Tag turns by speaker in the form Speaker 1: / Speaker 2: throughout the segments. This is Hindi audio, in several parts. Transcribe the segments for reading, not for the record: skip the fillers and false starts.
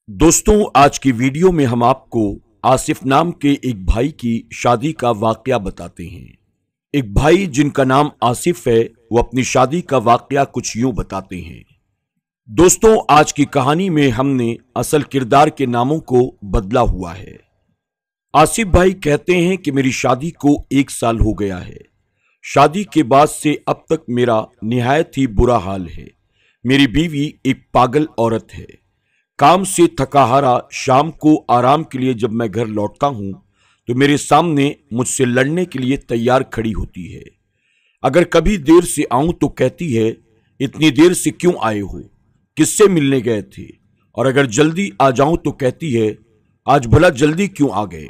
Speaker 1: दोस्तों, आज की वीडियो में हम आपको आसिफ नाम के एक भाई की शादी का वाकया बताते हैं। एक भाई जिनका नाम आसिफ है, वो अपनी शादी का वाकया कुछ यूं बताते हैं। दोस्तों, आज की कहानी में हमने असल किरदार के नामों को बदला हुआ है। आसिफ भाई कहते हैं कि मेरी शादी को 1 साल हो गया है। शादी के बाद से अब तक मेरा निहायत ही बुरा हाल है। मेरी बीवी एक पागल औरत है। काम से थका हारा शाम को आराम के लिए जब मैं घर लौटता हूं तो मेरे सामने मुझसे लड़ने के लिए तैयार खड़ी होती है। अगर कभी देर से आऊं तो कहती है, इतनी देर से क्यों आए हो, किससे मिलने गए थे? और अगर जल्दी आ जाऊं तो कहती है, आज भला जल्दी क्यों आ गए?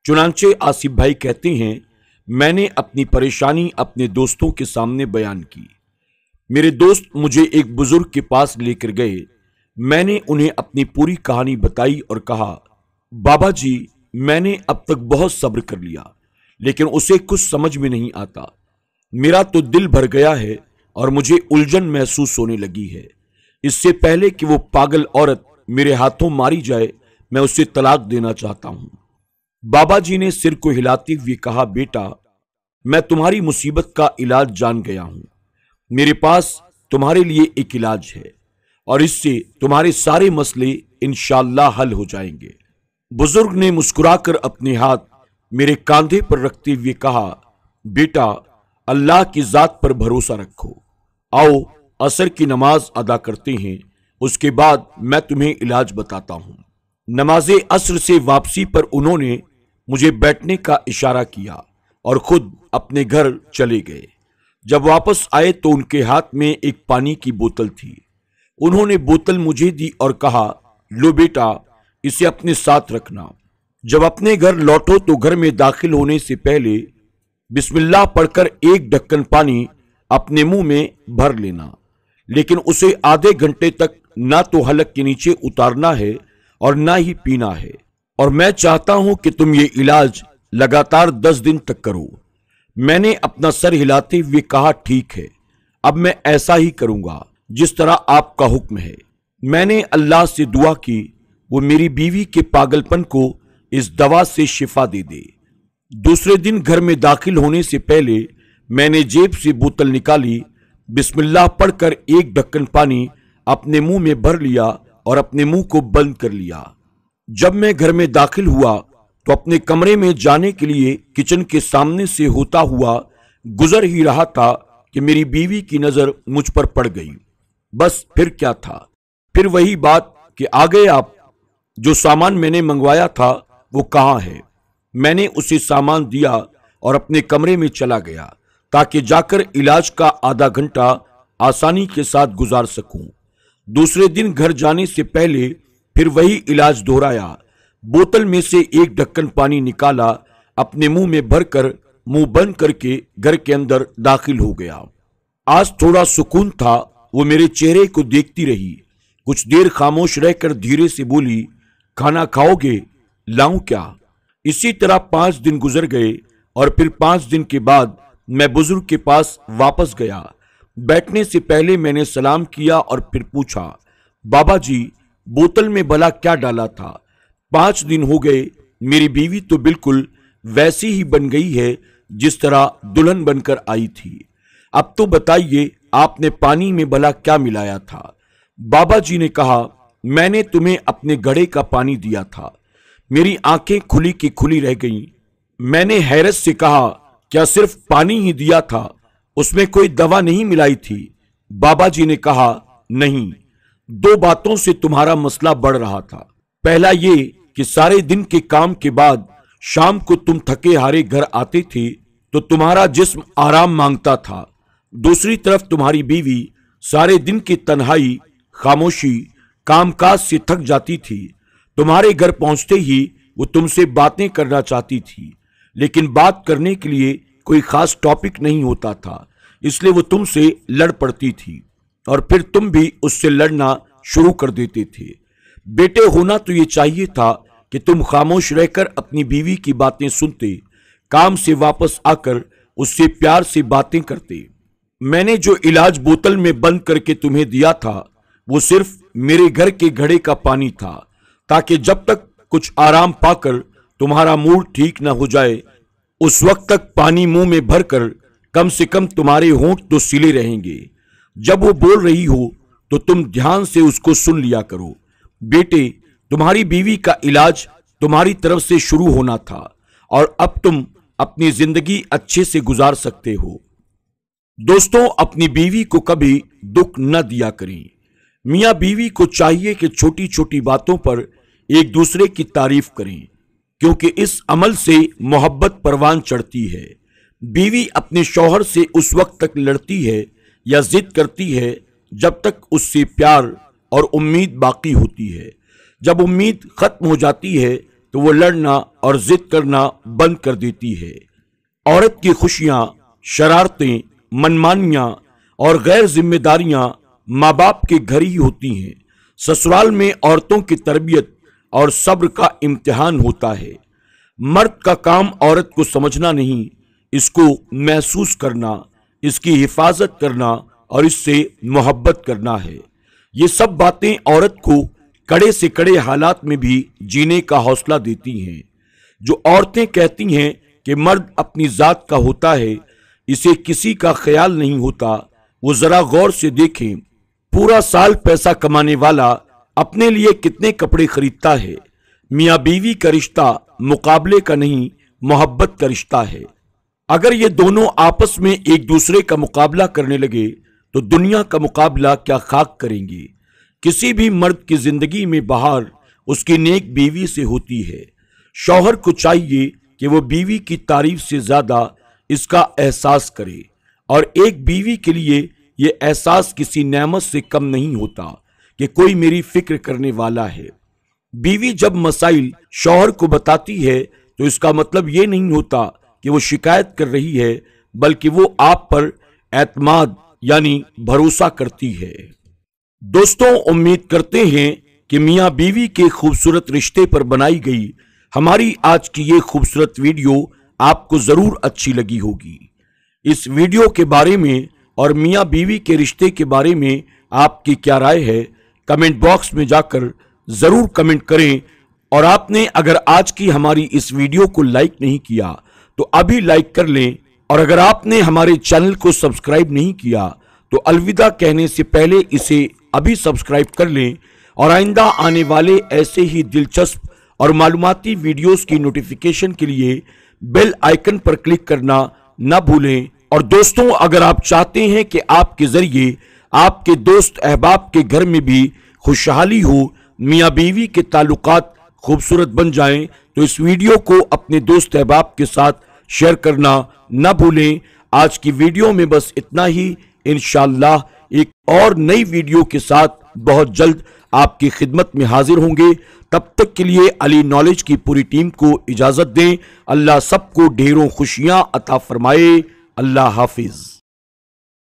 Speaker 1: चुनांचे आसिफ भाई कहते हैं, मैंने अपनी परेशानी अपने दोस्तों के सामने बयान की। मेरे दोस्त मुझे एक बुजुर्ग के पास लेकर गए। मैंने उन्हें अपनी पूरी कहानी बताई और कहा, बाबा जी, मैंने अब तक बहुत सब्र कर लिया, लेकिन उसे कुछ समझ में नहीं आता। मेरा तो दिल भर गया है और मुझे उलझन महसूस होने लगी है। इससे पहले कि वो पागल औरत मेरे हाथों मारी जाए, मैं उसे तलाक देना चाहता हूं। बाबा जी ने सिर को हिलाते हुए कहा, बेटा, मैं तुम्हारी मुसीबत का इलाज जान गया हूं। मेरे पास तुम्हारे लिए एक इलाज है और इससे तुम्हारे सारे मसले इंशाअल्लाह हल हो जाएंगे। बुजुर्ग ने मुस्कुराकर अपने हाथ मेरे कांधे पर रखते हुए कहा, बेटा, अल्लाह की जात पर भरोसा रखो। आओ असर की नमाज अदा करते हैं, उसके बाद मैं तुम्हें इलाज बताता हूं। नमाजे असर से वापसी पर उन्होंने मुझे बैठने का इशारा किया और खुद अपने घर चले गए। जब वापस आए तो उनके हाथ में एक पानी की बोतल थी। उन्होंने बोतल मुझे दी और कहा, लो बेटा, इसे अपने साथ रखना। जब अपने घर लौटो तो घर में दाखिल होने से पहले बिस्मिल्लाह पढ़कर एक ढक्कन पानी अपने मुंह में भर लेना, लेकिन उसे आधे घंटे तक ना तो हलक के नीचे उतारना है और ना ही पीना है। और मैं चाहता हूं कि तुम ये इलाज लगातार 10 दिन तक करो। मैंने अपना सर हिलाते हुए कहा, ठीक है, अब मैं ऐसा ही करूंगा जिस तरह आपका हुक्म है। मैंने अल्लाह से दुआ की, वो मेरी बीवी के पागलपन को इस दवा से शिफा दे दे। दूसरे दिन घर में दाखिल होने से पहले मैंने जेब से बोतल निकाली, बिस्मिल्लाह पढ़कर एक ढक्कन पानी अपने मुंह में भर लिया और अपने मुंह को बंद कर लिया। जब मैं घर में दाखिल हुआ तो अपने कमरे में जाने के लिए किचन के सामने से होता हुआ गुजर ही रहा था कि मेरी बीवी की नजर मुझ पर पड़ गई। बस फिर क्या था, फिर वही बात कि आ गए आप, जो सामान मैंने मंगवाया था वो कहाँ है? मैंने उसे सामान दिया और अपने कमरे में चला गया ताकि जाकर इलाज का आधा घंटा आसानी के साथ गुजार सकूं। दूसरे दिन घर जाने से पहले फिर वही इलाज दोहराया। बोतल में से एक ढक्कन पानी निकाला, अपने मुंह में भरकर मुंह बंद करके घर के अंदर दाखिल हो गया। आज थोड़ा सुकून था। वो मेरे चेहरे को देखती रही, कुछ देर खामोश रहकर धीरे से बोली, खाना खाओगे? लाऊं क्या? इसी तरह 5 दिन गुजर गए और फिर 5 दिन के बाद मैं बुजुर्ग के पास वापस गया। बैठने से पहले मैंने सलाम किया और फिर पूछा, बाबा जी, बोतल में भला क्या डाला था? 5 दिन हो गए, मेरी बीवी तो बिल्कुल वैसी ही बन गई है जिस तरह दुल्हन बनकर आई थी। अब तो बताइए, आपने पानी में भला क्या मिलाया था? बाबा जी ने कहा, मैंने तुम्हें अपने घड़े का पानी दिया था। मेरी आंखें खुली की खुली रह गईं। मैंने हैरत से कहा, क्या सिर्फ पानी ही दिया था, उसमें कोई दवा नहीं मिलाई थी? बाबा जी ने कहा, नहीं, 2 बातों से तुम्हारा मसला बढ़ रहा था। पहला ये कि सारे दिन के काम के बाद शाम को तुम थके हारे घर आते थे तो तुम्हारा जिस्म आराम मांगता था। दूसरी तरफ तुम्हारी बीवी सारे दिन की तन्हाई, खामोशी, कामकाज से थक जाती थी। तुम्हारे घर पहुंचते ही वो तुमसे बातें करना चाहती थी, लेकिन बात करने के लिए कोई खास टॉपिक नहीं होता था, इसलिए वो तुमसे लड़ पड़ती थी और फिर तुम भी उससे लड़ना शुरू कर देते थे। बेटे, होना तो ये चाहिए था कि तुम खामोश रहकर अपनी बीवी की बातें सुनते, काम से वापस आकर उससे प्यार से बातें करते। मैंने जो इलाज बोतल में बंद करके तुम्हें दिया था वो सिर्फ मेरे घर के घड़े का पानी था ताकि जब तक कुछ आराम पाकर तुम्हारा मूड ठीक न हो जाए उस वक्त तक पानी मुंह में भरकर कम से कम तुम्हारे होंठ तो सिले रहेंगे। जब वो बोल रही हो तो तुम ध्यान से उसको सुन लिया करो। बेटे, तुम्हारी बीवी का इलाज तुम्हारी तरफ से शुरू होना था और अब तुम अपनी जिंदगी अच्छे से गुजार सकते हो। दोस्तों, अपनी बीवी को कभी दुख न दिया करें। मियाँ बीवी को चाहिए कि छोटी छोटी बातों पर एक दूसरे की तारीफ करें, क्योंकि इस अमल से मोहब्बत परवान चढ़ती है। बीवी अपने शौहर से उस वक्त तक लड़ती है या जिद करती है जब तक उससे प्यार और उम्मीद बाकी होती है। जब उम्मीद खत्म हो जाती है तो वो लड़ना और जिद करना बंद कर देती है। औरत की खुशियां, शरारतें, मनमानियां और गैर जिम्मेदारियां माँ बाप के घर ही होती हैं। ससुराल में औरतों की तरबियत और सब्र का इम्तिहान होता है। मर्द का काम औरत को समझना नहीं, इसको महसूस करना, इसकी हिफाजत करना और इससे मोहब्बत करना है। ये सब बातें औरत को कड़े से कड़े हालात में भी जीने का हौसला देती हैं। जो औरतें कहती हैं कि मर्द अपनी जात का होता है, इसे किसी का ख्याल नहीं होता, वो जरा गौर से देखें। पूरा साल पैसा कमाने वाला अपने लिए कितने कपड़े खरीदता है। मियाँ बीवी का रिश्ता मुकाबले का नहीं, मोहब्बत का रिश्ता है। अगर ये दोनों आपस में एक दूसरे का मुकाबला करने लगे तो दुनिया का मुकाबला क्या खाक करेंगे। किसी भी मर्द की जिंदगी में बहार उसकी नेक बीवी से होती है। शौहर को चाहिए कि वो बीवी की तारीफ से ज्यादा इसका एहसास करे, और एक बीवी के लिए ये एहसास किसी नेमत से कम नहीं होता कि कोई मेरी फिक्र करने वाला है। बीवी जब मसाइल शौहर को बताती है तो इसका मतलब ये नहीं होता कि वो शिकायत कर रही है, बल्कि वो आप पर एतमाद यानी भरोसा करती है। दोस्तों, उम्मीद करते हैं कि मियाँ बीवी के खूबसूरत रिश्ते पर बनाई गई हमारी आज की ये खूबसूरत वीडियो आपको जरूर अच्छी लगी होगी। इस वीडियो के बारे में और मियाँ बीवी के रिश्ते के बारे में आपकी क्या राय है, कमेंट बॉक्स में जाकर जरूर कमेंट करें। और आपने अगर आज की हमारी इस वीडियो को लाइक नहीं किया तो अभी लाइक कर लें, और अगर आपने हमारे चैनल को सब्सक्राइब नहीं किया तो अलविदा कहने से पहले इसे अभी सब्सक्राइब कर लें, और आइंदा आने वाले ऐसे ही दिलचस्प और मालूमाती वीडियोस की नोटिफिकेशन के लिए बेल आइकन पर क्लिक करना न भूलें। और दोस्तों, अगर आप चाहते हैं कि आपके जरिए आपके दोस्त अहबाब के घर में भी खुशहाली हो, मियाँ बीवी के ताल्लुकात खूबसूरत बन जाएं, तो इस वीडियो को अपने दोस्त अहबाब के साथ शेयर करना न भूलें। आज की वीडियो में बस इतना ही। इंशाअल्लाह एक और नई वीडियो के साथ बहुत जल्द आपकी खिदमत में हाजिर होंगे। तब तक के लिए अली नॉलेज की पूरी टीम को इजाजत दें। अल्लाह सबको ढेरों खुशियां अता फरमाए। अल्लाह हाफिज।